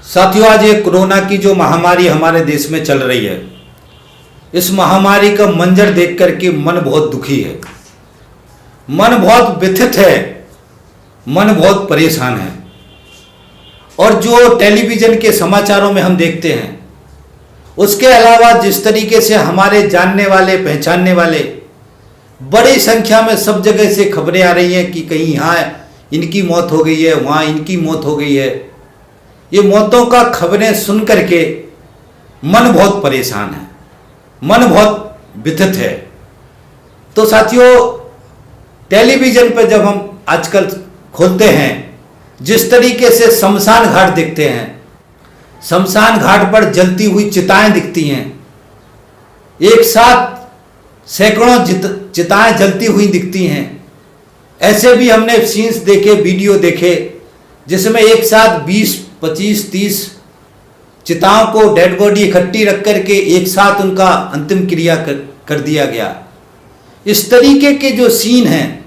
साथियों, आज ये कोरोना की जो महामारी हमारे देश में चल रही है, इस महामारी का मंजर देख करके मन बहुत दुखी है, मन बहुत व्यथित है, मन बहुत परेशान है। और जो टेलीविज़न के समाचारों में हम देखते हैं, उसके अलावा जिस तरीके से हमारे जानने वाले पहचानने वाले बड़ी संख्या में सब जगह से खबरें आ रही हैं कि कहीं यहाँ इनकी मौत हो गई है, वहाँ इनकी मौत हो गई है, ये मौतों का खबरें सुन करके मन बहुत परेशान है, मन बहुत व्यथित है। तो साथियों, टेलीविज़न पर जब हम आजकल खोलते हैं, जिस तरीके से शमशान घाट दिखते हैं, शमशान घाट पर जलती हुई चिताएं दिखती हैं, एक साथ सैकड़ों चिताएं जलती हुई दिखती हैं। ऐसे भी हमने सीन्स देखे, वीडियो देखे, जिसमें एक साथ 20, 25, 30 चिताओं को डेड बॉडी इकट्ठी रख करके एक साथ उनका अंतिम क्रिया कर दिया गया। इस तरीके के जो सीन हैं,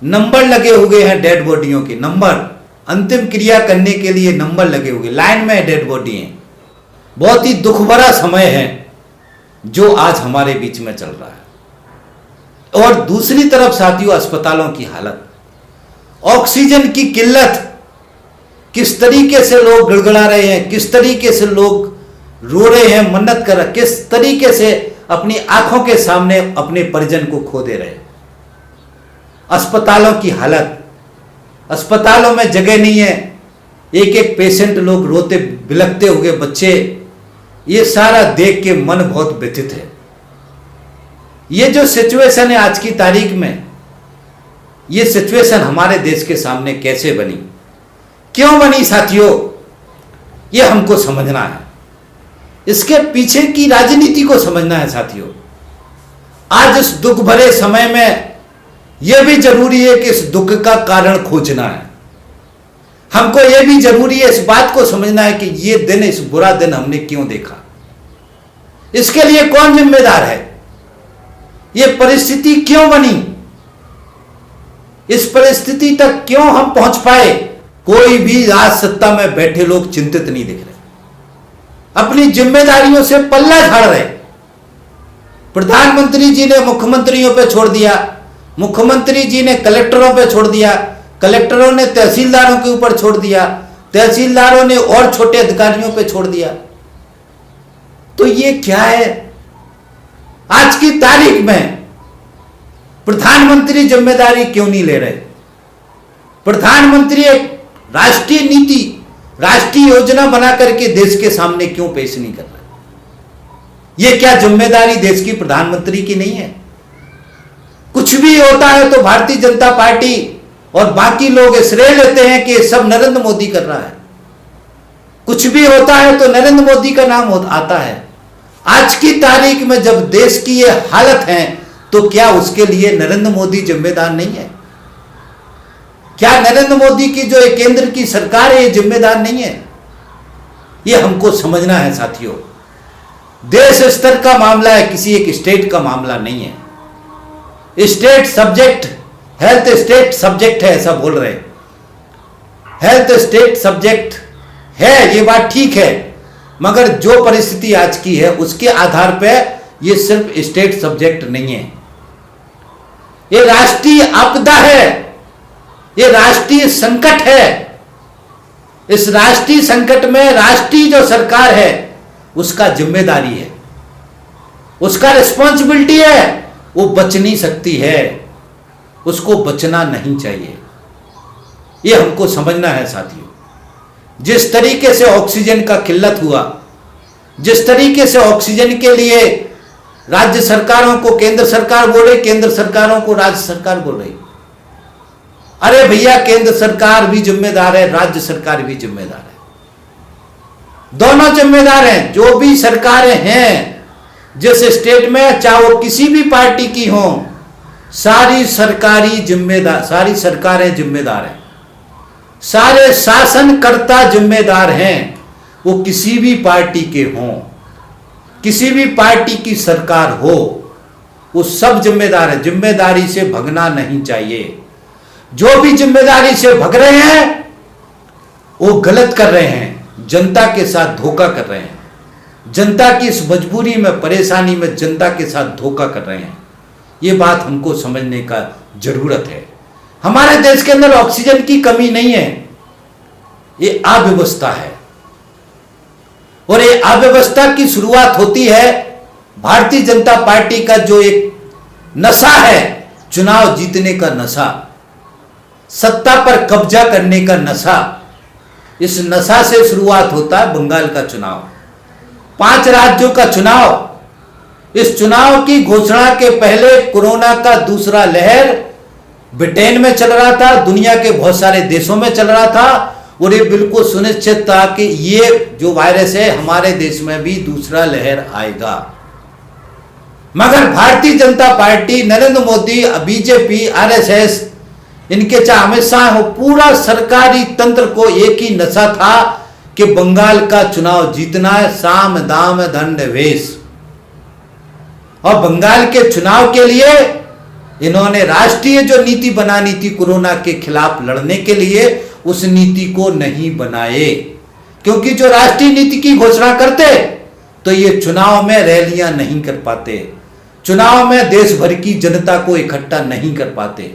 नंबर लगे हुए हैं डेड बॉडियों के, नंबर, अंतिम क्रिया करने के लिए नंबर लगे हुए, लाइन में डेड बॉडी हैं। बहुत ही दुख भरा समय है जो आज हमारे बीच में चल रहा है। और दूसरी तरफ साथियों, अस्पतालों की हालत, ऑक्सीजन की किल्लत, किस तरीके से लोग गड़गड़ा रहे हैं, किस तरीके से लोग रो रहे हैं, मन्नत कर रहे, किस तरीके से अपनी आंखों के सामने अपने परिजन को खो दे रहे हैं। अस्पतालों की हालत, अस्पतालों में जगह नहीं है, एक एक पेशेंट, लोग रोते बिलखते हुए बच्चे, ये सारा देख के मन बहुत व्यथित है। ये जो सिचुएशन है आज की तारीख में, ये सिचुएशन हमारे देश के सामने कैसे बनी, क्यों बनी साथियों, ये हमको समझना है। इसके पीछे की राजनीति को समझना है साथियों। आज इस दुख भरे समय में यह भी जरूरी है कि इस दुख का कारण खोजना है। हमको यह भी जरूरी है इस बात को समझना है कि ये दिन, इस बुरा दिन हमने क्यों देखा, इसके लिए कौन जिम्मेदार है, ये परिस्थिति क्यों बनी, इस परिस्थिति तक क्यों हम पहुंच पाए। कोई भी राज सत्ता में बैठे लोग चिंतित नहीं दिख रहे, अपनी जिम्मेदारियों से पल्ला झाड़ रहे। प्रधानमंत्री जी ने मुख्यमंत्रियों पर छोड़ दिया, मुख्यमंत्री जी ने कलेक्टरों पर छोड़ दिया, कलेक्टरों ने तहसीलदारों के ऊपर छोड़ दिया, तहसीलदारों ने और छोटे अधिकारियों पर छोड़ दिया। तो ये क्या है? आज की तारीख में प्रधानमंत्री जिम्मेदारी क्यों नहीं ले रहे? प्रधानमंत्री एक राष्ट्रीय नीति, राष्ट्रीय योजना बना करके देश के सामने क्यों पेश नहीं कर रहे? ये क्या जिम्मेदारी देश की प्रधानमंत्री की नहीं है? कुछ भी होता है तो भारतीय जनता पार्टी और बाकी लोग श्रेय लेते हैं कि सब नरेंद्र मोदी कर रहा है। कुछ भी होता है तो नरेंद्र मोदी का नाम आता है। आज की तारीख में जब देश की ये हालत है, तो क्या उसके लिए नरेंद्र मोदी जिम्मेदार नहीं है? क्या नरेंद्र मोदी की जो केंद्र की सरकार है, ये जिम्मेदार नहीं है? ये हमको समझना है साथियों। देश स्तर का मामला है, किसी एक स्टेट का मामला नहीं है। State subject, health state subject है, ऐसा बोल रहे हैं। हेल्थ स्टेट सब्जेक्ट है, ये बात ठीक है, मगर जो परिस्थिति आज की है उसके आधार पर ये सिर्फ स्टेट सब्जेक्ट नहीं है, ये राष्ट्रीय आपदा है, ये राष्ट्रीय संकट है। इस राष्ट्रीय संकट में राष्ट्रीय जो सरकार है उसका जिम्मेदारी है, उसका रिस्पॉन्सिबिलिटी है, वो बच नहीं सकती है, उसको बचना नहीं चाहिए। ये हमको समझना है साथियों। जिस तरीके से ऑक्सीजन का किल्लत हुआ, जिस तरीके से ऑक्सीजन के लिए राज्य सरकारों को केंद्र सरकार बोल रही, केंद्र सरकारों को राज्य सरकार बोल रही। अरे भैया, केंद्र सरकार भी जिम्मेदार है, राज्य सरकार भी जिम्मेदार है, दोनों जिम्मेदार हैं। जो भी सरकारें हैं जिस स्टेट में, चाहे वो किसी भी पार्टी की हो, सारी सरकारी जिम्मेदार, सारी सरकारें जिम्मेदार हैं, सारे शासनकर्ता जिम्मेदार हैं। वो किसी भी पार्टी के हों, किसी भी पार्टी की सरकार हो, वो सब जिम्मेदार है। जिम्मेदारी से भगना नहीं चाहिए। जो भी जिम्मेदारी से भग रहे हैं वो गलत कर रहे हैं, जनता के साथ धोखा कर रहे हैं, जनता की इस मजबूरी में, परेशानी में जनता के साथ धोखा कर रहे हैं। ये बात हमको समझने का जरूरत है। हमारे देश के अंदर ऑक्सीजन की कमी नहीं है, ये अव्यवस्था है। और ये अव्यवस्था की शुरुआत होती है भारतीय जनता पार्टी का जो एक नशा है, चुनाव जीतने का नशा, सत्ता पर कब्जा करने का नशा। इस नशा से शुरुआत होता है बंगाल का चुनाव, 5 राज्यों का चुनाव। इस चुनाव की घोषणा के पहले कोरोना का दूसरा लहर ब्रिटेन में चल रहा था, दुनिया के बहुत सारे देशों में चल रहा था, और ये बिल्कुल सुनिश्चित था कि ये जो वायरस है हमारे देश में भी दूसरा लहर आएगा। मगर Bharatiya Janata party, Narendra Modi, BJP, RSS, इनके चाहे अमित शाह हो, पूरा सरकारी तंत्र को एक ही नशा था कि बंगाल का चुनाव जीतना है, साम दाम दंड भेष। और बंगाल के चुनाव के लिए इन्होंने राष्ट्रीय जो नीति बनानी थी कोरोना के खिलाफ लड़ने के लिए, उस नीति को नहीं बनाए। क्योंकि जो राष्ट्रीय नीति की घोषणा करते तो ये चुनाव में रैलियां नहीं कर पाते, चुनाव में देश भर की जनता को इकट्ठा नहीं कर पाते,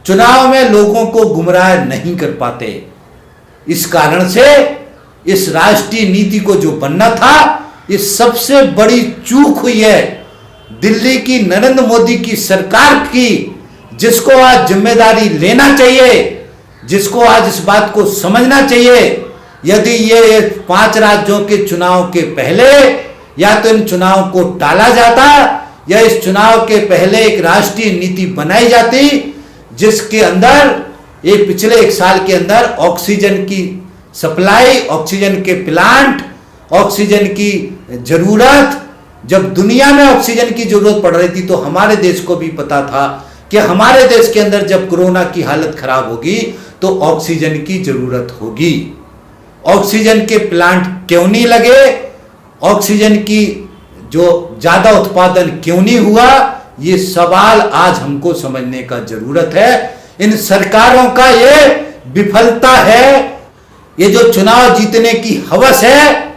चुनाव में लोगों को गुमराह नहीं कर पाते। इस कारण से इस राष्ट्रीय नीति को जो बनना था, इस सबसे बड़ी चूक हुई है दिल्ली की नरेंद्र मोदी की सरकार की, जिसको आज जिम्मेदारी लेना चाहिए, जिसको आज इस बात को समझना चाहिए। यदि ये 5 राज्यों के चुनाव के पहले या तो इन चुनाव को टाला जाता, या इस चुनाव के पहले एक राष्ट्रीय नीति बनाई जाती जिसके अंदर पिछले 1 साल के अंदर ऑक्सीजन की सप्लाई, ऑक्सीजन के प्लांट, ऑक्सीजन की जरूरत, जब दुनिया में ऑक्सीजन की जरूरत पड़ रही थी तो हमारे देश को भी पता था कि हमारे देश के अंदर जब कोरोना की हालत खराब होगी तो ऑक्सीजन की जरूरत होगी। ऑक्सीजन के प्लांट क्यों नहीं लगे, ऑक्सीजन की जो ज्यादा उत्पादन क्यों नहीं हुआ, ये सवाल आज हमको समझने का जरूरत है। इन सरकारों का ये विफलता है, ये जो चुनाव जीतने की हवस है,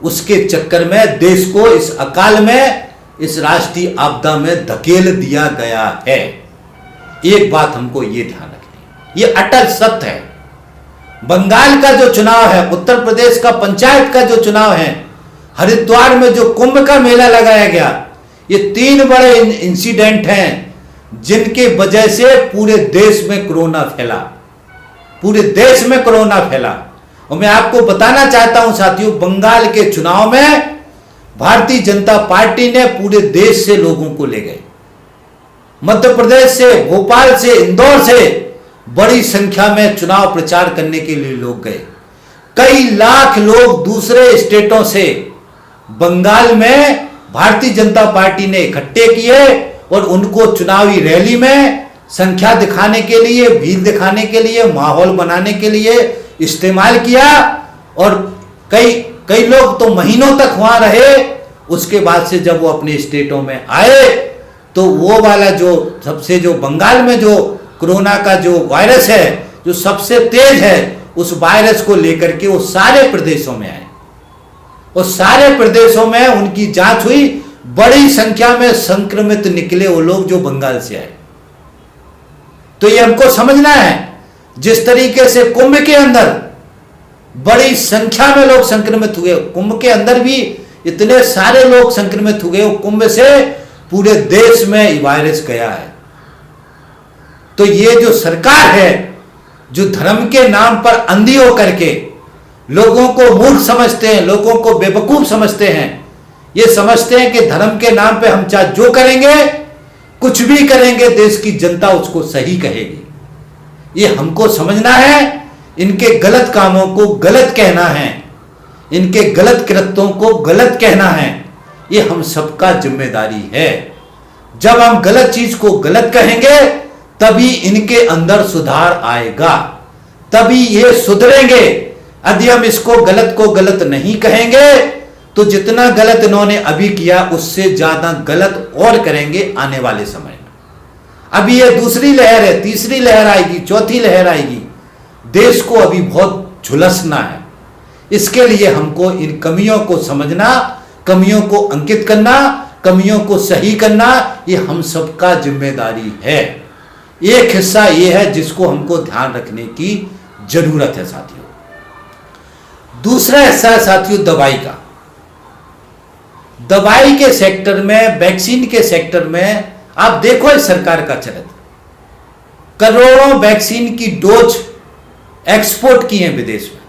उसके चक्कर में देश को इस अकाल में, इस राष्ट्रीय आपदा में धकेल दिया गया है। एक बात हमको ये ध्यान रखनी, ये अटल सत्य है। बंगाल का जो चुनाव है, उत्तर प्रदेश का पंचायत का जो चुनाव है, हरिद्वार में जो कुंभ का मेला लगाया गया, ये 3 बड़े इंसिडेंट हैं जिनके वजह से पूरे देश में कोरोना फैला, पूरे देश में कोरोना फैला। और मैं आपको बताना चाहता हूं साथियों, बंगाल के चुनाव में भारतीय जनता पार्टी ने पूरे देश से लोगों को ले गए, मध्य प्रदेश से, भोपाल से, इंदौर से बड़ी संख्या में चुनाव प्रचार करने के लिए लोग गए। कई लाख लोग दूसरे स्टेटों से बंगाल में भारतीय जनता पार्टी ने इकट्ठे किए और उनको चुनावी रैली में संख्या दिखाने के लिए, भीड़ दिखाने के लिए, माहौल बनाने के लिए इस्तेमाल किया। और कई लोग तो महीनों तक वहां रहे। उसके बाद से जब वो अपने स्टेटों में आए तो वो वाला जो सबसे, जो बंगाल में जो कोरोना का जो वायरस है, जो सबसे तेज है, उस वायरस को लेकर के वो सारे प्रदेशों में आए और सारे प्रदेशों में उनकी जांच हुई। बड़ी संख्या में संक्रमित निकले वो लोग जो बंगाल से आए। तो ये हमको समझना है, जिस तरीके से कुंभ के अंदर बड़ी संख्या में लोग संक्रमित हुए, कुंभ के अंदर भी इतने सारे लोग संक्रमित हुए, कुंभ से पूरे देश में वायरस गया है। तो ये जो सरकार है, जो धर्म के नाम पर अंधी होकर के लोगों को मूर्ख समझते हैं, लोगों को बेवकूफ समझते हैं, ये समझते हैं कि धर्म के नाम पे हम चाहे जो करेंगे, कुछ भी करेंगे, देश की जनता उसको सही कहेगी। ये हमको समझना है, इनके गलत कामों को गलत कहना है, इनके गलत कृत्यों को गलत कहना है, ये हम सबका जिम्मेदारी है। जब हम गलत चीज को गलत कहेंगे तभी इनके अंदर सुधार आएगा, तभी ये सुधरेंगे। यदि हम इसको गलत को गलत नहीं कहेंगे तो जितना गलत इन्होंने अभी किया उससे ज्यादा गलत और करेंगे आने वाले समय में। अभी ये दूसरी लहर है, तीसरी लहर आएगी, चौथी लहर आएगी। देश को अभी बहुत झुलसना है, इसके लिए हमको इन कमियों को समझना, कमियों को अंकित करना, कमियों को सही करना, ये हम सबका जिम्मेदारी है। एक हिस्सा ये है जिसको हमको ध्यान रखने की जरूरत है साथियों। दूसरा हिस्सा है साथियों दवाई का। दवाई के सेक्टर में, वैक्सीन के सेक्टर में आप देखो इस सरकार का चरित्र। करोड़ों वैक्सीन की डोज एक्सपोर्ट की है विदेश में,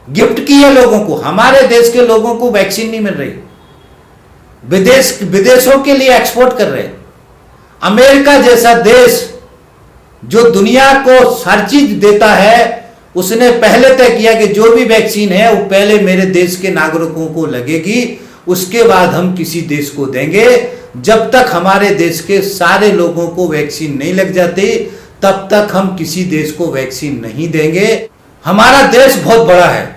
गिफ्ट की है लोगों को। हमारे देश के लोगों को वैक्सीन नहीं मिल रही, विदेशों के लिए एक्सपोर्ट कर रहे हैं। अमेरिका जैसा देश जो दुनिया को हर चीज देता है, उसने पहले तय किया कि जो भी वैक्सीन है वो पहले मेरे देश के नागरिकों को लगेगी, उसके बाद हम किसी देश को देंगे। जब तक हमारे देश के सारे लोगों को वैक्सीन नहीं लग जाती, तब तक हम किसी देश को वैक्सीन नहीं देंगे। हमारा देश बहुत बड़ा है,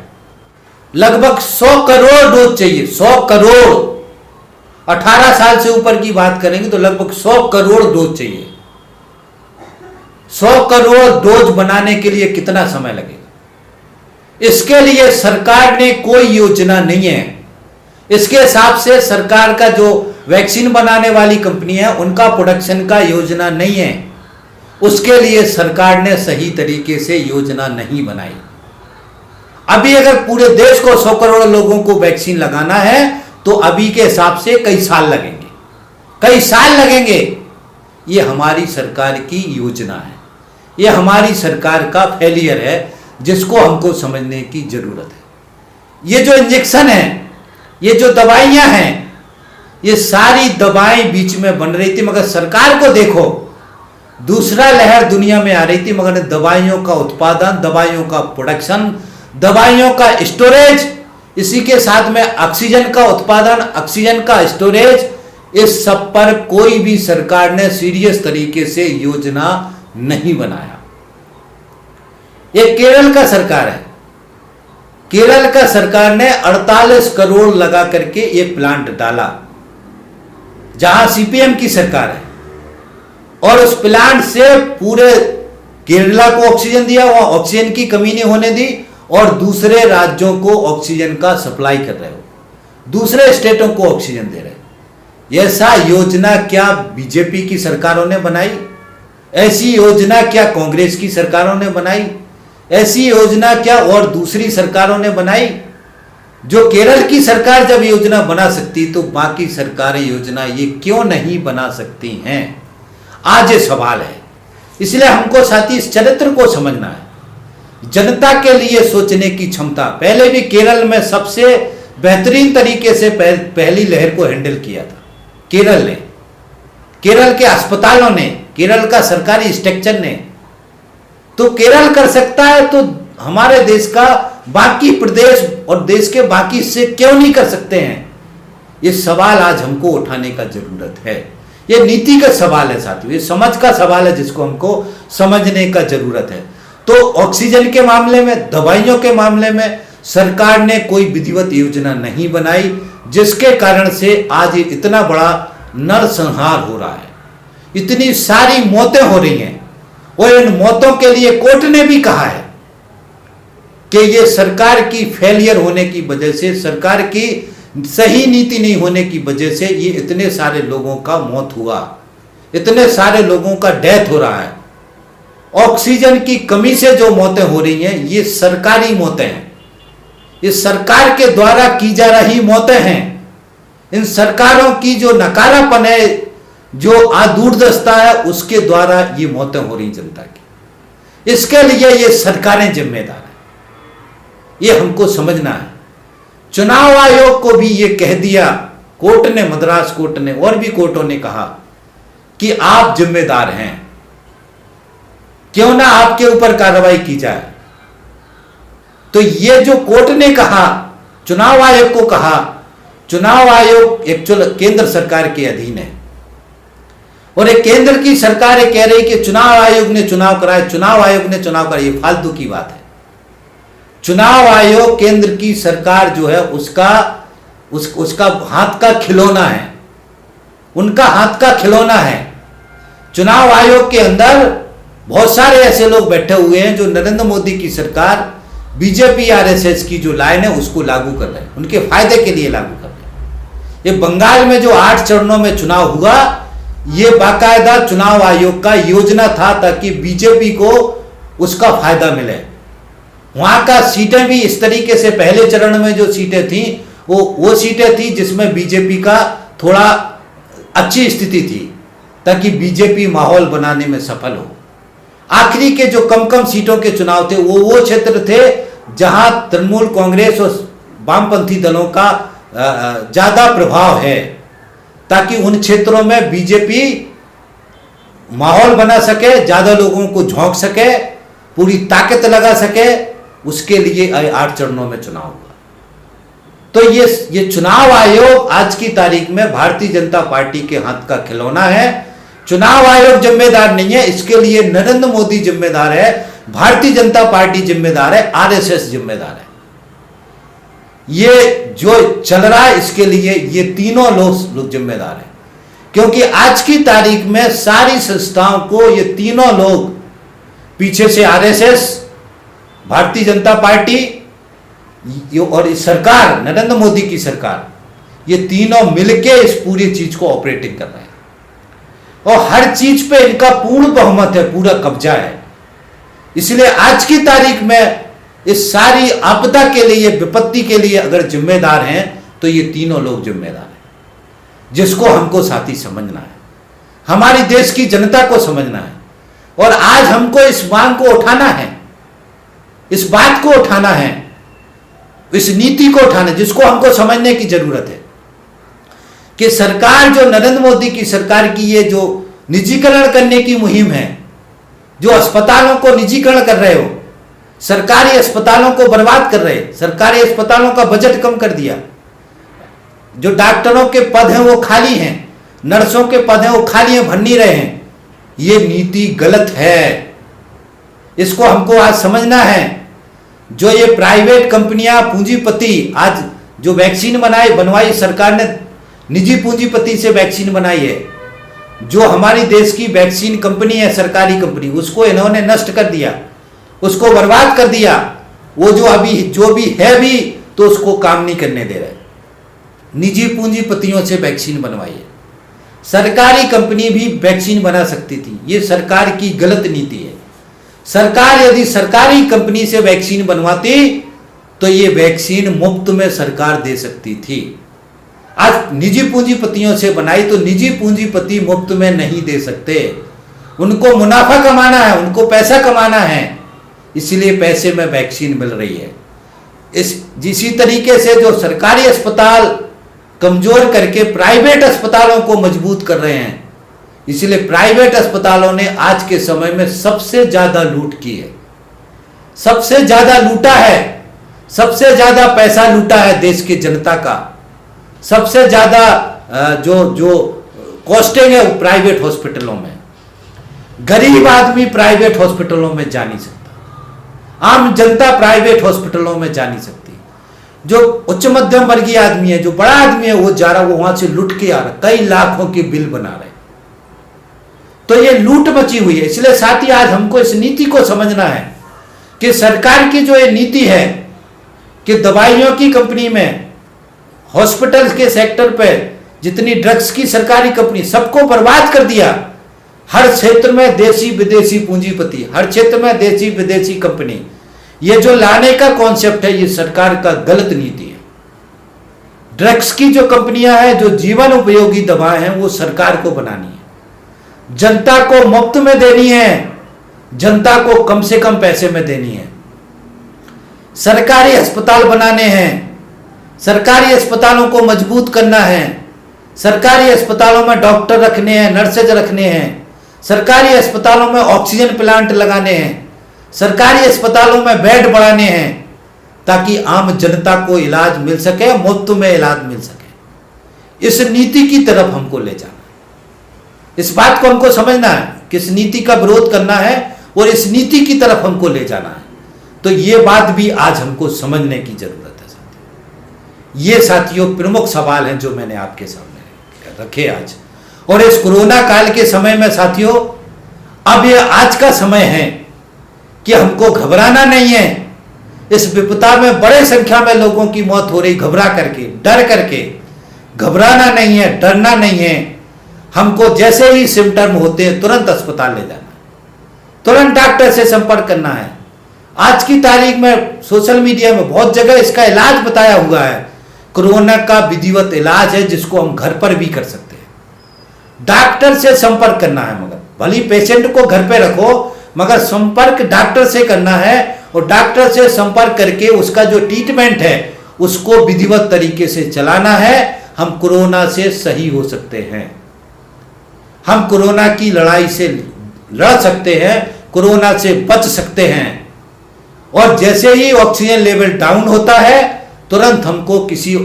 लगभग 100 करोड़ डोज चाहिए। 100 करोड़, 18 साल से ऊपर की बात करेंगे तो लगभग 100 करोड़ डोज चाहिए। 100 करोड़ डोज बनाने के लिए कितना समय लगेगा? इसके लिए सरकार ने कोई योजना नहीं है। इसके हिसाब से सरकार का जो वैक्सीन बनाने वाली कंपनी है उनका प्रोडक्शन का योजना नहीं है। उसके लिए सरकार ने सही तरीके से योजना नहीं बनाई। अभी अगर पूरे देश को 100 करोड़ लोगों को वैक्सीन लगाना है तो अभी के हिसाब से कई साल लगेंगे, कई साल लगेंगे। ये हमारी सरकार की योजना है, ये हमारी सरकार का फेलियर है जिसको हमको समझने की जरूरत है। ये जो इंजेक्शन है, ये जो दवाइयां हैं, ये सारी दवाएं बीच में बन रही थी, मगर सरकार को देखो दूसरा लहर दुनिया में आ रही थी, मगर दवाइयों का उत्पादन, दवाइयों का प्रोडक्शन, दवाइयों का स्टोरेज, इसी के साथ में ऑक्सीजन का उत्पादन, ऑक्सीजन का स्टोरेज, इस सब पर कोई भी सरकार ने सीरियस तरीके से योजना नहीं बनाया। ये केरल का सरकार है, केरल का सरकार ने 48 करोड़ लगा करके एक प्लांट डाला जहां सीपीएम की सरकार है, और उस प्लांट से पूरे केरला को ऑक्सीजन दिया, वहां ऑक्सीजन की कमी नहीं होने दी, और दूसरे राज्यों को ऑक्सीजन का सप्लाई कर रहे हो, दूसरे स्टेटों को ऑक्सीजन दे रहे हो। ऐसा योजना क्या बीजेपी की सरकारों ने बनाई? ऐसी योजना क्या कांग्रेस की सरकारों ने बनाई? ऐसी योजना क्या और दूसरी सरकारों ने बनाई? जो केरल की सरकार जब योजना बना सकती तो बाकी सरकारें योजना ये क्यों नहीं बना सकती हैं? आज ये सवाल है। इसलिए हमको साथी इस चरित्र को समझना है, जनता के लिए सोचने की क्षमता। पहले भी केरल में सबसे बेहतरीन तरीके से पहली लहर को हैंडल किया था केरल ने, केरल के अस्पतालों ने, केरल का सरकारी स्ट्रक्चर ने। तो केरल कर सकता है तो हमारे देश का बाकी प्रदेश और देश के बाकी हिस्से क्यों नहीं कर सकते हैं? ये सवाल आज हमको उठाने का जरूरत है। ये नीति का सवाल है साथियों, ये समझ का सवाल है जिसको हमको समझने का जरूरत है। तो ऑक्सीजन के मामले में, दवाइयों के मामले में सरकार ने कोई विधिवत योजना नहीं बनाई, जिसके कारण से आज इतना बड़ा नरसंहार हो रहा है, इतनी सारी मौतें हो रही हैं। और इन मौतों के लिए कोर्ट ने भी कहा है कि ये सरकार की फेलियर होने की वजह से, सरकार की सही नीति नहीं होने की वजह से ये इतने सारे लोगों का मौत हुआ, इतने सारे लोगों का डेथ हो रहा है। ऑक्सीजन की कमी से जो मौतें हो रही हैं ये सरकारी मौतें हैं, ये सरकार के द्वारा की जा रही मौतें हैं। इन सरकारों की जो नकारापन है, जो दूरदर्शिता है, उसके द्वारा ये मौतें हो रही जनता की। इसके लिए ये सरकारें जिम्मेदार हैं, ये हमको समझना है। चुनाव आयोग को भी ये कह दिया कोर्ट ने, मद्रास कोर्ट ने और भी कोर्टों ने कहा कि आप जिम्मेदार हैं, क्यों ना आपके ऊपर कार्रवाई की जाए। तो ये जो कोर्ट ने कहा, चुनाव आयोग को कहा, चुनाव आयोग एक्चुअल केंद्र सरकार के अधीन है, और एक केंद्र की सरकार कह रही कि चुनाव आयोग ने चुनाव कराया, चुनाव आयोग ने चुनाव कराया, ये फालतू की बात है। चुनाव आयोग केंद्र की सरकार जो है उसका हाथ का खिलौना है, उनका हाथ का खिलौना है। चुनाव आयोग के अंदर बहुत सारे ऐसे लोग बैठे हुए हैं जो नरेंद्र मोदी की सरकार, बीजेपी आरएसएस की जो लाइन है उसको लागू कर रहे हैं, उनके फायदे के लिए लागू कर रहे हैं। ये बंगाल में जो 8 चरणों में चुनाव हुआ, ये बाकायदा चुनाव आयोग का योजना था ताकि बीजेपी को उसका फायदा मिले। वहां का सीटें भी इस तरीके से, पहले चरण में जो सीटें थी वो सीटें थी जिसमें बीजेपी का थोड़ा अच्छी स्थिति थी ताकि बीजेपी माहौल बनाने में सफल हो। आखिरी के जो कम सीटों के चुनाव थे वो क्षेत्र थे जहां तृणमूल कांग्रेस और वामपंथी दलों का ज्यादा प्रभाव है, ताकि उन क्षेत्रों में बीजेपी माहौल बना सके, ज्यादा लोगों को झोंक सके, पूरी ताकत लगा सके। उसके लिए 8 चरणों में चुनाव हुआ। तो ये चुनाव आयोग आज की तारीख में भारतीय जनता पार्टी के हाथ का खिलौना है। चुनाव आयोग जिम्मेदार नहीं है, इसके लिए नरेंद्र मोदी जिम्मेदार है, भारतीय जनता पार्टी जिम्मेदार है, आरएसएस जिम्मेदार है। ये जो चल रहा है इसके लिए ये तीनों लोग जिम्मेदार हैं, क्योंकि आज की तारीख में सारी संस्थाओं को ये तीनों लोग, पीछे से आरएसएस, भारतीय जनता पार्टी और इस सरकार, नरेंद्र मोदी की सरकार, ये तीनों मिलके इस पूरी चीज को ऑपरेटिंग कर रहे हैं और हर चीज पे इनका पूर्ण बहुमत है, पूरा कब्जा है। इसलिए आज की तारीख में इस सारी आपदा के लिए, विपत्ति के लिए अगर जिम्मेदार हैं तो ये तीनों लोग जिम्मेदार हैं, जिसको हमको साथी समझना है, हमारी देश की जनता को समझना है। और आज हमको इस मांग को उठाना है, इस बात को उठाना है, इस नीति को उठाना, जिसको हमको समझने की जरूरत है कि सरकार, जो नरेंद्र मोदी की सरकार की ये जो निजीकरण करने की मुहिम है, जो अस्पतालों को निजीकरण कर रहे हो, सरकारी अस्पतालों को बर्बाद कर रहे, सरकारी अस्पतालों का बजट कम कर दिया, जो डॉक्टरों के पद हैं वो खाली हैं, नर्सों के पद हैं वो खाली हैं, भर नहीं रहे हैं। ये नीति गलत है, इसको हमको आज समझना है। जो ये प्राइवेट कंपनियां, पूंजीपति, आज जो वैक्सीन बनवाई सरकार ने, निजी पूंजीपति से वैक्सीन बनाई है। जो हमारी देश की वैक्सीन कंपनी है, सरकारी कंपनी, उसको इन्होंने नष्ट कर दिया, उसको बर्बाद कर दिया। वो जो भी है भी तो उसको काम नहीं करने दे रहे, निजी पूंजीपतियों से वैक्सीन बनवाई है। सरकारी कंपनी भी वैक्सीन बना सकती थी, ये सरकार की गलत नीति है। सरकार यदि सरकारी कंपनी से वैक्सीन बनवाती तो ये वैक्सीन मुफ्त में सरकार दे सकती थी। आज निजी पूंजीपतियों से बनाई तो निजी पूंजीपति मुफ्त में नहीं दे सकते, उनको मुनाफा कमाना है, उनको पैसा कमाना है, इसलिए पैसे में वैक्सीन मिल रही है। इसी तरीके से जो सरकारी अस्पताल कमजोर करके प्राइवेट अस्पतालों को मजबूत कर रहे हैं, इसलिए प्राइवेट अस्पतालों ने आज के समय में सबसे ज्यादा लूट की है, सबसे ज्यादा लूटा है, सबसे ज्यादा पैसा लूटा है देश की जनता का। सबसे ज्यादा जो कॉस्टिंग है वो प्राइवेट हॉस्पिटलों में। गरीब आदमी प्राइवेट हॉस्पिटलों में जा नहीं सकता, आम जनता प्राइवेट हॉस्पिटलों में जा नहीं सकती। जो उच्च मध्यम वर्गीय आदमी है, जो बड़ा आदमी है, वो जा रहा, वो वहां से लूट के आ रहा, कई लाखों के बिल बना रहे। तो ये लूट मची हुई है। इसलिए साथ ही आज हमको इस नीति को समझना है कि सरकार की जो ये नीति है कि दवाइयों की कंपनी में, हॉस्पिटल के सेक्टर पे जितनी ड्रग्स की सरकारी कंपनी, सबको बर्बाद कर दिया। हर क्षेत्र में देशी विदेशी पूंजीपति, हर क्षेत्र में देशी विदेशी कंपनी, ये जो लाने का कॉन्सेप्ट है, ये सरकार का गलत नीति है। ड्रग्स की जो कंपनियां हैं, जो जीवन उपयोगी दवाएं हैं, वो सरकार को बनानी है, जनता को मुफ्त में देनी है, जनता को कम से कम पैसे में देनी है। सरकारी अस्पताल बनाने हैं, सरकारी अस्पतालों को मजबूत करना है, सरकारी अस्पतालों में डॉक्टर रखने हैं, नर्सेज रखने हैं, सरकारी अस्पतालों में ऑक्सीजन प्लांट लगाने हैं, सरकारी अस्पतालों में बेड बढ़ाने हैं, ताकि आम जनता को इलाज मिल सके, मुफ्त में इलाज मिल सके। इस नीति की तरफ हमको ले जाना, इस बात को हमको समझना है, किस नीति का विरोध करना है और इस नीति की तरफ हमको ले जाना है। तो ये बात भी आज हमको समझने की जरूरत है साथियों। ये साथियों प्रमुख सवाल हैं जो मैंने आपके सामने रखे आज। और इस कोरोना काल के समय में साथियों, अब ये आज का समय है कि हमको घबराना नहीं है, इस विपदा में बड़े संख्या में लोगों की मौत हो रही, घबरा करके, डर करके। घबराना नहीं है, डरना नहीं है। हमको जैसे ही सिम्टम होते हैं तुरंत अस्पताल ले जाना, तुरंत डॉक्टर से संपर्क करना है। आज की तारीख में सोशल मीडिया में बहुत जगह इसका इलाज बताया हुआ है। कोरोना का विधिवत इलाज है जिसको हम घर पर भी कर सकते हैं। डॉक्टर से संपर्क करना है, मगर भली पेशेंट को घर पे रखो, मगर संपर्क डॉक्टर से करना है। और डॉक्टर से संपर्क करके उसका जो ट्रीटमेंट है उसको विधिवत तरीके से चलाना है। हम कोरोना से सही हो सकते हैं, हम कोरोना की लड़ाई से लड़ सकते हैं, कोरोना से बच सकते हैं। और जैसे ही ऑक्सीजन लेवल डाउन होता है तुरंत हमको किसी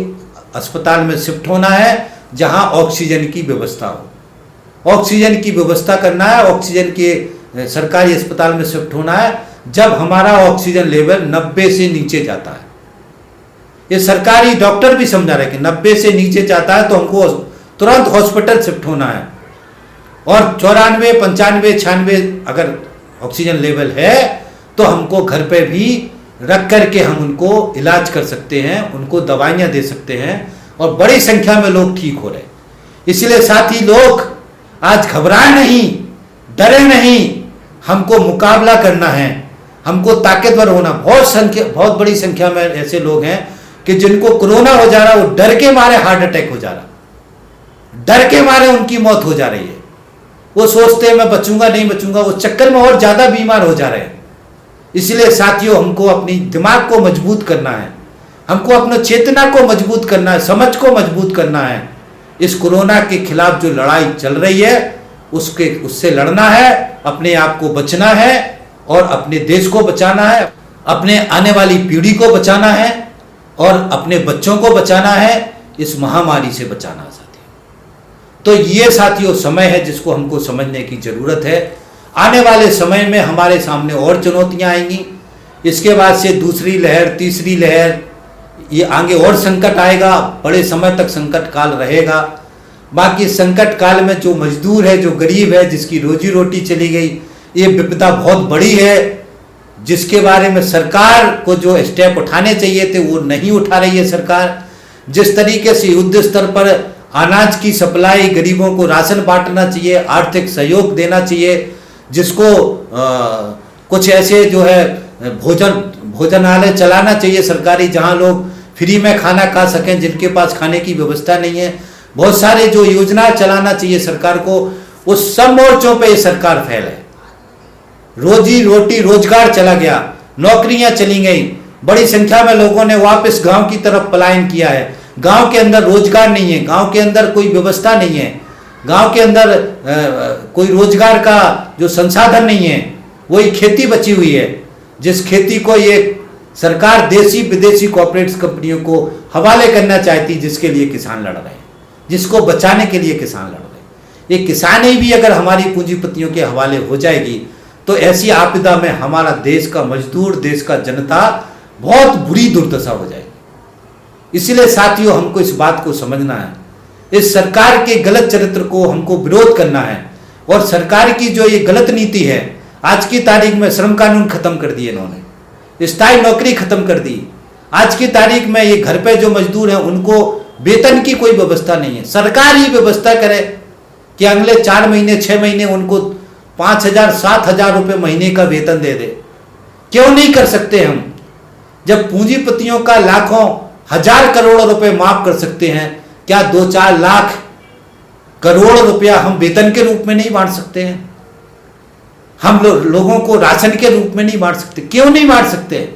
अस्पताल में शिफ्ट होना है जहां ऑक्सीजन की व्यवस्था हो। ऑक्सीजन की व्यवस्था करना है, ऑक्सीजन के सरकारी अस्पताल में शिफ्ट होना है जब हमारा ऑक्सीजन लेवल 90 से नीचे जाता है। ये सरकारी डॉक्टर भी समझा रहे कि 90 से नीचे जाता है तो हमको तुरंत हॉस्पिटल शिफ्ट होना है। और 94, 95, 96 अगर ऑक्सीजन लेवल है तो हमको घर पे भी रख करके हम उनको इलाज कर सकते हैं, उनको दवाइयाँ दे सकते हैं और बड़ी संख्या में लोग ठीक हो रहे। इसलिए साथी लोग आज घबराए नहीं, डरे नहीं, हमको मुकाबला करना है, हमको ताकतवर होना। बहुत बड़ी संख्या में ऐसे लोग हैं कि जिनको कोरोना हो जा रहा, वो डर के मारे हार्ट अटैक हो जा रहा, डर के मारे उनकी मौत हो जा रही है। वो सोचते हैं मैं बचूंगा नहीं बचूंगा, वो चक्कर में और ज्यादा बीमार हो जा रहे हैं। इसलिए साथियों हमको अपनी दिमाग को मजबूत करना है, हमको अपने चेतना को मजबूत करना है, समझ को मजबूत करना है। इस कोरोना के खिलाफ जो लड़ाई चल रही है उससे लड़ना है, अपने आप को बचना है और अपने देश को बचाना है, अपने आने वाली पीढ़ी को बचाना है और अपने बच्चों को बचाना है, इस महामारी से बचाना है साथियों। तो ये साथियों समय है जिसको हमको समझने की जरूरत है। आने वाले समय में हमारे सामने और चुनौतियां आएंगी, इसके बाद से दूसरी लहर, तीसरी लहर, ये आगे और संकट आएगा, बड़े समय तक संकट काल रहेगा। बाकी संकट काल में जो मजदूर है, जो गरीब है, जिसकी रोजी रोटी चली गई, ये विपदा बहुत बड़ी है जिसके बारे में सरकार को जो स्टेप उठाने चाहिए थे वो नहीं उठा रही है सरकार। जिस तरीके से युद्ध स्तर पर अनाज की सप्लाई, गरीबों को राशन बांटना चाहिए, आर्थिक सहयोग देना चाहिए, जिसको कुछ ऐसे जो है भोजनालय चलाना चाहिए सरकारी, जहां लोग फ्री में खाना खा सकें, जिनके पास खाने की व्यवस्था नहीं है। बहुत सारे जो योजना चलाना चाहिए सरकार को, उस सब मोर्चों पे ये सरकार फेल है। रोजी रोटी, रोजगार चला गया, नौकरियां चली गई, बड़ी संख्या में लोगों ने वापस गांव की तरफ पलायन किया है। गांव के अंदर रोजगार नहीं है, गांव के अंदर कोई व्यवस्था नहीं है, गांव के अंदर कोई रोजगार का जो संसाधन नहीं है। वही खेती बची हुई है, जिस खेती को ये सरकार देसी विदेशी कॉर्पोरेट कंपनियों को हवाले करना चाहती, जिसके लिए किसान लड़ रहे हैं, जिसको बचाने के लिए किसान लड़ रहे हैं। ये किसान ही भी अगर हमारी पूंजीपतियों के हवाले हो जाएगी तो ऐसी आपदा में हमारा देश का मजदूर, देश का जनता बहुत बुरी दुर्दशा हो जाएगी। इसलिए साथियों हमको इस बात को समझना है, इस सरकार के गलत चरित्र को हमको विरोध करना है। और सरकार की जो ये गलत नीति है, आज की तारीख में श्रम कानून खत्म कर दिए इन्होंने, स्थायी नौकरी खत्म कर दी। आज की तारीख में ये घर पे जो मजदूर हैं उनको वेतन की कोई व्यवस्था नहीं है। सरकार ही व्यवस्था करे कि अगले 4 महीने 6 महीने उनको 5,000 7,000 रुपये महीने का वेतन दे दे। क्यों नहीं कर सकते हम? जब पूंजीपतियों का लाखों हजार करोड़ रुपए माफ कर सकते हैं, क्या 2-4 लाख करोड़ रुपया हम वेतन के रूप में नहीं बांट सकते हैं? हम लोगों को राशन के रूप में नहीं बांट सकते? क्यों नहीं बांट सकते?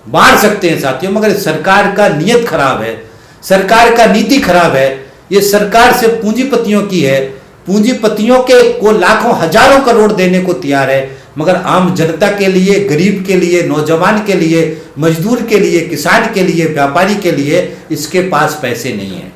बांट सकते हैं साथियों, मगर सरकार का नियत खराब है, सरकार का नीति खराब है। ये सरकार से पूंजीपतियों की है, पूंजीपतियों के को लाखों हजारों करोड़ देने को तैयार है, मगर आम जनता के लिए, गरीब के लिए, नौजवान के लिए, मजदूर के लिए, किसान के लिए, व्यापारी के लिए इसके पास पैसे नहीं है।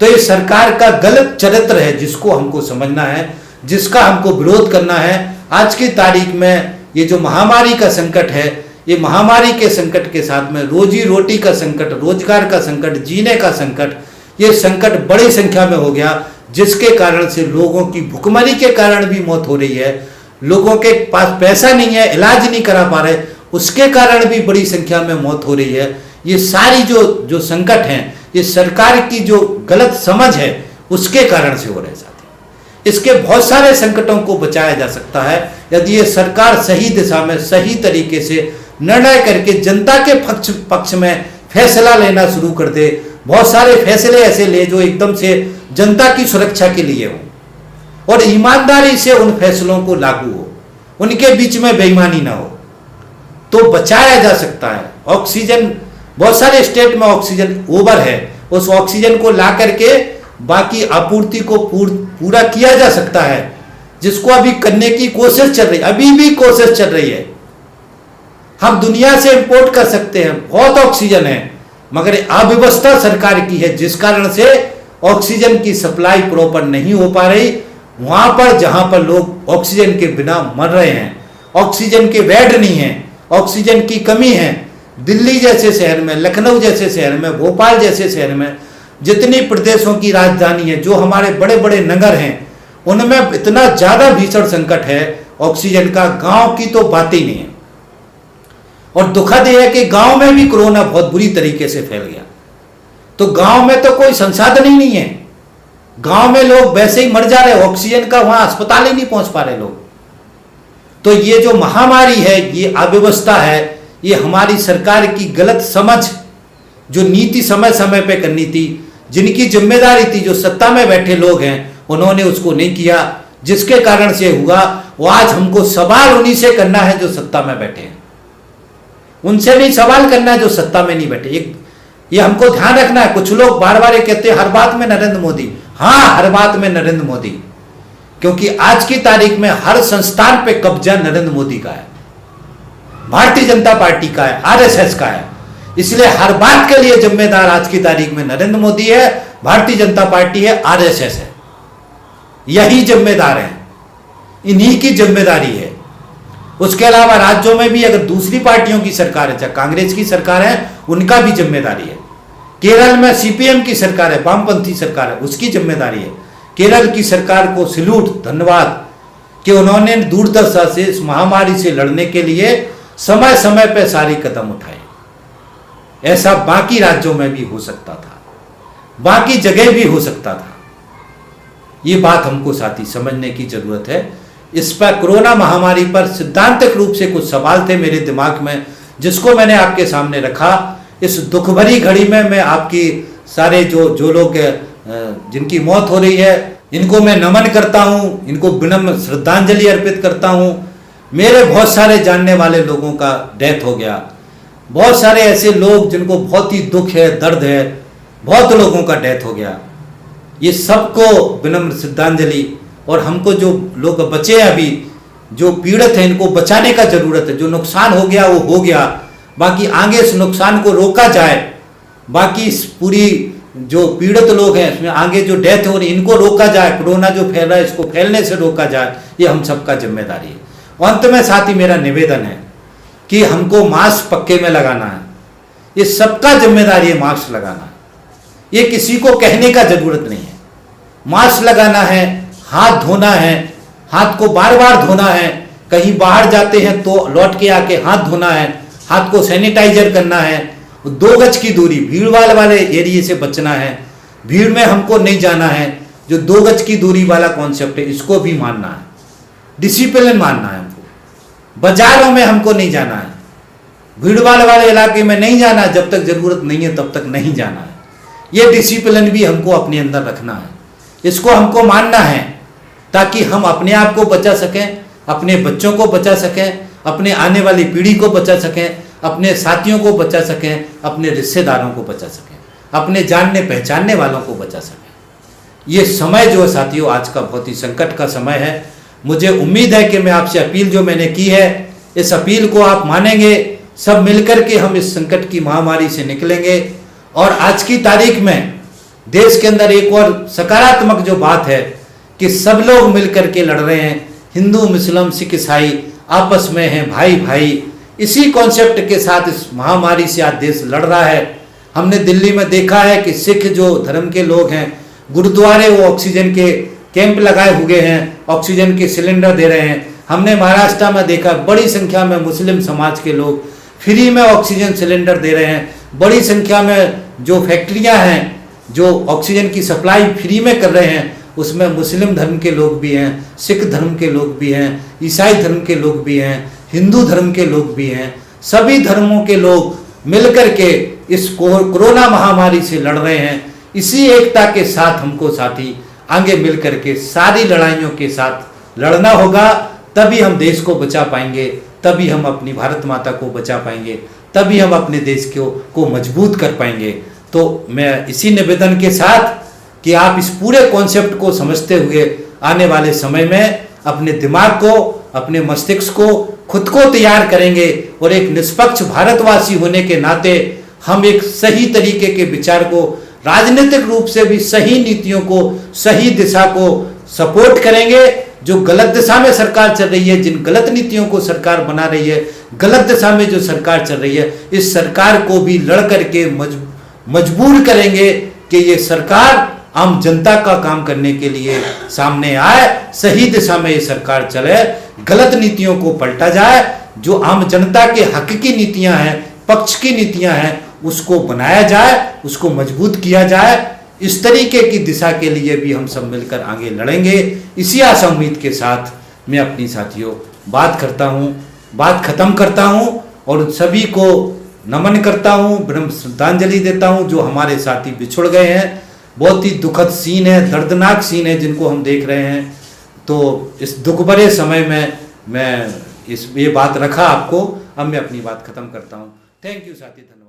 तो ये सरकार का गलत चरित्र है जिसको हमको समझना है, जिसका हमको विरोध करना है। आज की तारीख में ये जो महामारी का संकट है, ये महामारी के संकट के साथ में रोजी रोटी का संकट, रोजगार का संकट, जीने का संकट, ये संकट बड़ी संख्या में हो गया, जिसके कारण से लोगों की भुखमरी के कारण भी मौत हो रही है। लोगों के पास पैसा नहीं है, इलाज नहीं करा पा रहे, उसके कारण भी बड़ी संख्या में मौत हो रही है। ये सारी जो संकट हैं, ये सरकार की जो गलत समझ है उसके कारण से हो रहे साथी। इसके बहुत सारे संकटों को बचाया जा सकता है यदि ये सरकार सही दिशा में सही तरीके से निर्णय करके जनता के पक्ष में फैसला लेना शुरू कर दे। बहुत सारे फैसले ऐसे ले जो एकदम से जनता की सुरक्षा के लिए हो और ईमानदारी से उन फैसलों को लागू हो, उनके बीच में बेईमानी ना हो, तो बचाया जा सकता है। ऑक्सीजन बहुत सारे स्टेट में ऑक्सीजन ओवर है, उस ऑक्सीजन को ला करके बाकी आपूर्ति को पूरा किया जा सकता है, जिसको अभी करने की कोशिश चल रही है, अभी भी कोशिश चल रही है। हम दुनिया से इंपोर्ट कर सकते हैं, बहुत ऑक्सीजन है, मगर अव्यवस्था सरकार की है जिस कारण से ऑक्सीजन की सप्लाई प्रॉपर नहीं हो पा रही। वहां पर जहां पर लोग ऑक्सीजन के बिना मर रहे हैं, ऑक्सीजन के बेड नहीं है, ऑक्सीजन की कमी है। दिल्ली जैसे शहर में, लखनऊ जैसे शहर में, भोपाल जैसे शहर में, जितनी प्रदेशों की राजधानी है, जो हमारे बड़े बड़े नगर हैं, उनमें इतना ज्यादा भीषण संकट है ऑक्सीजन का, गांव की तो बात ही नहीं है। और दुखद यह है कि गांव में भी कोरोना बहुत बुरी तरीके से फैल गया। तो गांव में तो कोई संसाधन ही नहीं है, गांव में लोग वैसे ही मर जा रहे, ऑक्सीजन का वहां अस्पताल ही नहीं पहुंच पा रहे लोग। तो ये जो महामारी है, ये अव्यवस्था है, ये हमारी सरकार की गलत समझ, जो नीति समय समय पे करनी थी, जिनकी जिम्मेदारी थी, जो सत्ता में बैठे लोग हैं, उन्होंने उसको नहीं किया, जिसके कारण से हुआ। वो आज हमको सवाल उन्हीं से करना है जो सत्ता में बैठे हैं, उनसे नहीं सवाल करना है जो सत्ता में नहीं बैठे। ये हमको ध्यान रखना है। कुछ लोग बार बार ये कहते हैं हर बात में नरेंद्र मोदी। हाँ, हर बात में नरेंद्र मोदी, क्योंकि आज की तारीख में हर संस्थान पे कब्जा नरेंद्र मोदी का है, भारतीय जनता पार्टी का है, आरएसएस का है। इसलिए हर बात के लिए जिम्मेदार आज की तारीख में नरेंद्र मोदी है, भारतीय जनता पार्टी है, आरएसएस है। यही जिम्मेदार है, इन्हीं की जिम्मेदारी है। उसके अलावा राज्यों में भी अगर दूसरी पार्टियों की सरकार है, चाहे कांग्रेस की सरकार है, उनका भी जिम्मेदारी है। केरल में सीपीएम की सरकार है, वामपंथी सरकार है, उसकी जिम्मेदारी है। केरल की सरकार को सैल्यूट, धन्यवाद कि उन्होंने दूरदर्शा से इस महामारी से लड़ने के लिए समय समय पर सारे कदम उठाए। ऐसा बाकी राज्यों में भी हो सकता था, बाकी जगह भी हो सकता था। ये बात हमको साथी समझने की जरूरत है। इस पर कोरोना महामारी पर सिद्धांतिक रूप से कुछ सवाल थे मेरे दिमाग में, जिसको मैंने आपके सामने रखा। इस दुख भरी घड़ी में मैं आपकी सारे जो लोग जिनकी मौत हो रही है, इनको मैं नमन करता हूं, इनको विनम्र श्रद्धांजलि अर्पित करता हूं। मेरे बहुत सारे जानने वाले लोगों का डेथ हो गया, बहुत सारे ऐसे लोग जिनको बहुत ही दुख है, दर्द है, बहुत लोगों का डेथ हो गया। ये सबको विनम्र श्रद्धांजलि। और हमको जो लोग बचे हैं अभी, जो पीड़ित हैं, इनको बचाने का जरूरत है। जो नुकसान हो गया वो हो गया, बाकी आगे इस नुकसान को रोका जाए, बाकी इस पूरी जो पीड़ित लोग हैं इसमें आगे जो डेथ हो रही इनको रोका जाए, कोरोना जो फैल रहा है इसको फैलने से रोका जाए, ये हम सबका जिम्मेदारी है। अंत में साथ ही मेरा निवेदन है कि हमको मास्क पक्के में लगाना है, ये सबका जिम्मेदारी है मास्क लगाना। ये किसी को कहने का जरूरत नहीं है, मास्क लगाना है, हाथ धोना है, हाथ को बार बार धोना है, कहीं बाहर जाते हैं तो लौट के आके हाथ धोना है, हाथ को सैनिटाइजर करना है, 2 गज की दूरी, भीड़ भाड़ वाले एरिया से बचना है, भीड़ में हमको नहीं जाना है। जो 2 गज की दूरी वाला कॉन्सेप्ट है इसको भी मानना है, डिसिप्लिन मानना है हमको। बाजारों में हमको नहीं जाना है, भीड़ भाड़ वाले इलाके में नहीं जाना है, जब तक जरूरत नहीं है तब तक नहीं जाना है। ये डिसिप्लिन भी हमको अपने अंदर रखना है, इसको हमको मानना है, ताकि हम अपने आप को बचा सकें, अपने बच्चों को बचा सकें, अपने आने वाली पीढ़ी को बचा सकें, अपने साथियों को बचा सकें, अपने रिश्तेदारों को बचा सकें, अपने जानने पहचानने वालों को बचा सकें। ये समय जो है साथियों आज का बहुत ही संकट का समय है। मुझे उम्मीद है कि मैं आपसे अपील जो मैंने की है, इस अपील को आप मानेंगे, सब मिलकर के हम इस संकट की महामारी से निकलेंगे। और आज की तारीख में देश के अंदर एक और सकारात्मक जो बात है कि सब लोग मिलकर के लड़ रहे हैं, हिंदू, मुस्लिम, सिख, ईसाई आपस में हैं, भाई भाई। इसी कॉन्सेप्ट के साथ इस महामारी से आज देश लड़ रहा है। हमने दिल्ली में देखा है कि सिख जो धर्म के लोग हैं, गुरुद्वारे वो ऑक्सीजन के कैंप लगाए हुए हैं, ऑक्सीजन के सिलेंडर दे रहे हैं, हमने महाराष्ट्र में देखा बड़ी संख्या में मुस्लिम समाज के लोग फ्री में ऑक्सीजन सिलेंडर दे रहे हैं। बड़ी संख्या में जो फैक्ट्रियां हैं जो ऑक्सीजन की सप्लाई फ्री में कर रहे हैं, उसमें मुस्लिम धर्म के लोग भी हैं, सिख धर्म के लोग भी हैं, ईसाई धर्म के लोग भी हैं, हिंदू धर्म के लोग भी हैं। सभी धर्मों के लोग मिलकर के इस कोरोना महामारी से लड़ रहे हैं। इसी एकता के साथ हमको साथी आगे मिलकर के सारी लड़ाइयों के साथ लड़ना होगा, तभी हम देश को बचा पाएंगे, तभी हम अपनी भारत माता को बचा पाएंगे, तभी हम अपने देश को मजबूत कर पाएंगे। तो मैं इसी निवेदन के साथ कि आप इस पूरे कॉन्सेप्ट को समझते हुए आने वाले समय में अपने दिमाग को, अपने मस्तिष्क को, खुद को तैयार करेंगे और एक निष्पक्ष भारतवासी होने के नाते हम एक सही तरीके के विचार को, राजनीतिक रूप से भी सही नीतियों को, सही दिशा को सपोर्ट करेंगे। जो गलत दिशा में सरकार चल रही है, जिन गलत नीतियों को सरकार बना रही है, गलत दिशा में जो सरकार चल रही है, इस सरकार को भी लड़ करके मजबूर करेंगे कि ये सरकार आम जनता का काम करने के लिए सामने आए, सही दिशा में ये सरकार चले, गलत नीतियों को पलटा जाए, जो आम जनता के हक की नीतियां हैं, पक्ष की नीतियां हैं, उसको बनाया जाए, उसको मजबूत किया जाए। इस तरीके की दिशा के लिए भी हम सब मिलकर आगे लड़ेंगे। इसी आशा उम्मीद के साथ मैं अपनी साथियों बात खत्म करता हूं और सभी को नमन करता हूं, ब्रह्म श्रद्धांजलि देता हूं। जो हमारे साथी बिछुड़ गए हैं, बहुत ही दुखद सीन है, दर्दनाक सीन है जिनको हम देख रहे हैं। तो इस दुख भरे समय में मैं ये बात रखा आपको। अब मैं अपनी बात खत्म करता हूं। थैंक यू साथी, धन्यवाद।